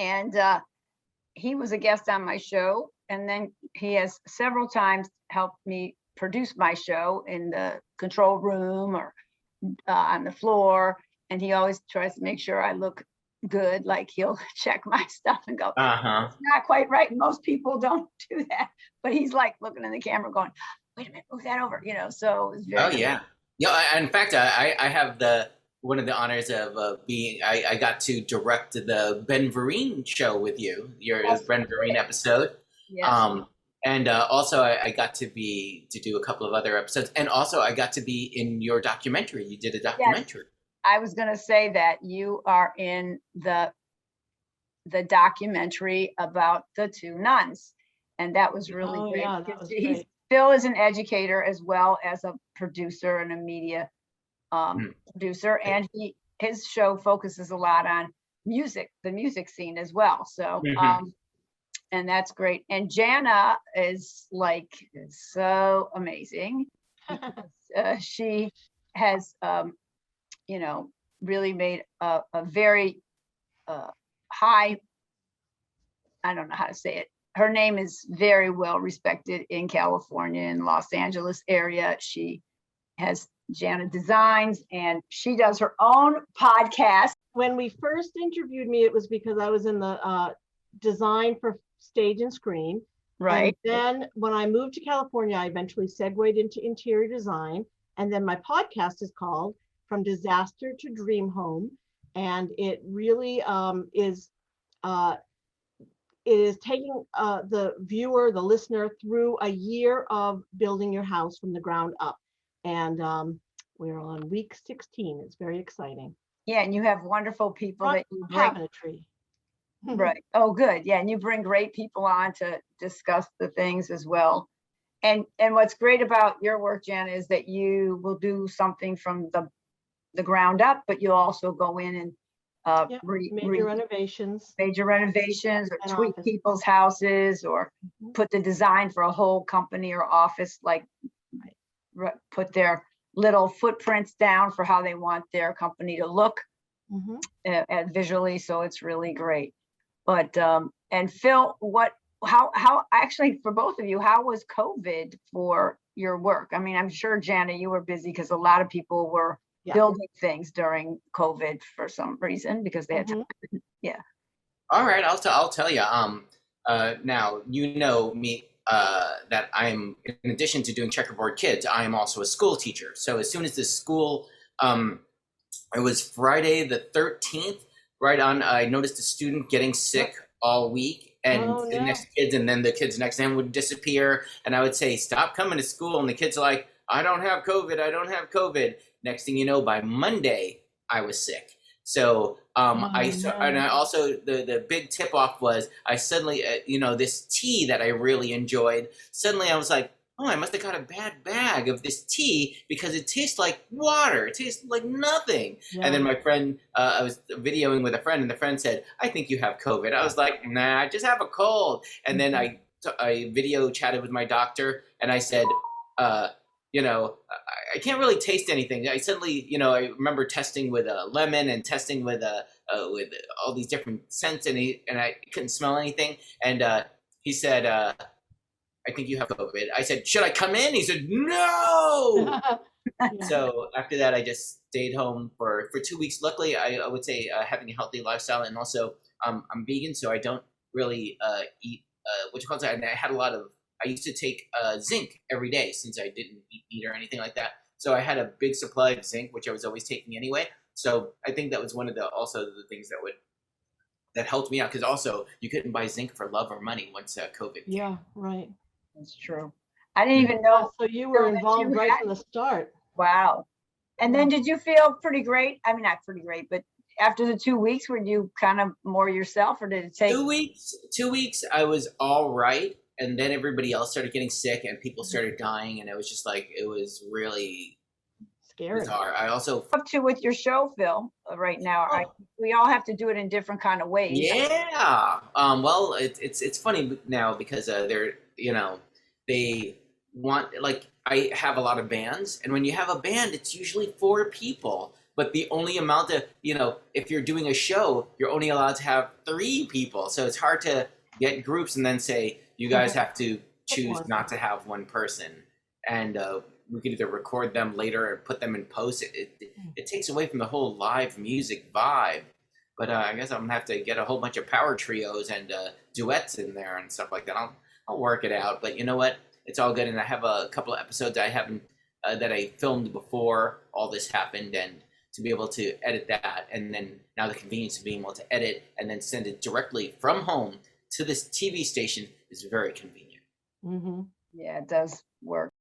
And he was a guest on my show. And then he has several times helped me produce my show in the control room or on the floor. And he always tries to make sure I look good. Like he'll check my stuff and go, it's not quite right. Most people don't do that. But he's like looking in the camera going, wait a minute, move that over, you know. So it's very yeah. In fact, I have one of the honors of being, I got to direct the Ben Vereen show with you, your Ben Vereen episode. Yes. And also I got to do a couple of other episodes, and also I got to be in your documentary. You did a documentary. Yes. I was going to say that you are in the documentary about the two nuns, and that was really great. Yeah, that was great. Phil is an educator as well as a producer and a media producer, and his show focuses a lot on music, the music scene as well. So and that's great. And Jana is like so amazing. She has you know, really made a very high, I don't know how to say it. Her name is very well respected in California and Los Angeles area. She has Jana Designs, and she does her own podcast. When we first interviewed me, it was because I was in the design for stage and screen. Right. And then when I moved to California, I eventually segued into interior design. And then my podcast is called From Disaster to Dream Home. And it really it is taking the viewer, the listener, through a year of building your house from the ground up. And we're on week 16. It's very exciting. Yeah, and you have wonderful people that you bring. Cabinetry. Right. Oh, good. Yeah, and you bring great people on to discuss the things as well. And what's great about your work, Jana, is that you will do something from the ground up, but you'll also go in and major renovations or tweak people's houses, or put the design for a whole company or office, like put their little footprints down for how they want their company to look visually. So it's really great. But and Phil, how actually for both of you, how was COVID for your work? I mean, I'm sure, Jana, you were busy because a lot of people were building things during COVID for some reason because they had to. Yeah. All right, I'll tell you. Now you know me that I'm, in addition to doing Checkerboard Kids, I am also a school teacher. So as soon as the school, it was Friday the 13th. Right on, I noticed a student getting sick all week, and the next kids, and then the kids next to him would disappear, and I would say, "Stop coming to school," and the kids are like, "I don't have COVID. I don't have COVID." Next thing you know, by Monday, I was sick. So and I also, the big tip off was I suddenly, this tea that I really enjoyed. Suddenly, I was like, oh, I must have got a bad bag of this tea because it tastes like water. It tastes like nothing. Yeah. And then my friend, I was videoing with a friend, and the friend said, I think you have COVID. I was like, nah, I just have a cold. And then I video chatted with my doctor, and I said, I can't really taste anything. I suddenly, I remember testing with a lemon and testing with all these different scents, and I couldn't smell anything. And he said, I think you have COVID. I said, should I come in? He said, no. So after that, I just stayed home for 2 weeks. Luckily, I would say having a healthy lifestyle, and also I'm vegan, so I don't really eat and I used to take zinc every day since I didn't eat meat or anything like that. So I had a big supply of zinc, which I was always taking anyway. So I think that was one of the things that helped me out, because also you couldn't buy zinc for love or money once COVID came. Yeah, right. That's true. I didn't even know. So you were involved right from the start. Wow. And then did you feel pretty great? I mean, not pretty great, but after the 2 weeks, were you kind of more yourself, or did it take 2 weeks? 2 weeks, I was all right. And then everybody else started getting sick, and people started dying. And it was just like, it was really scary. Bizarre. I also up to with your show, Phil, right now. We all have to do it in different kind of ways. Yeah. Well, it's funny now because they want, like, I have a lot of bands, and when you have a band, it's usually 4 people. but the only amount of, if you're doing a show, you're only allowed to have 3 people. So it's hard to get groups and then say, you guys have to choose not to have one person. And we could either record them later or put them in post. It takes away from the whole live music vibe. But I guess I'm gonna have to get a whole bunch of power trios and duets in there and stuff like that. I'll work it out. But you know what? It's all good. And I have a couple of episodes I haven't that I filmed before all this happened, and to be able to edit that, and then now the convenience of being able to edit and then send it directly from home to this TV station is very convenient. Mm-hmm. Yeah, it does work.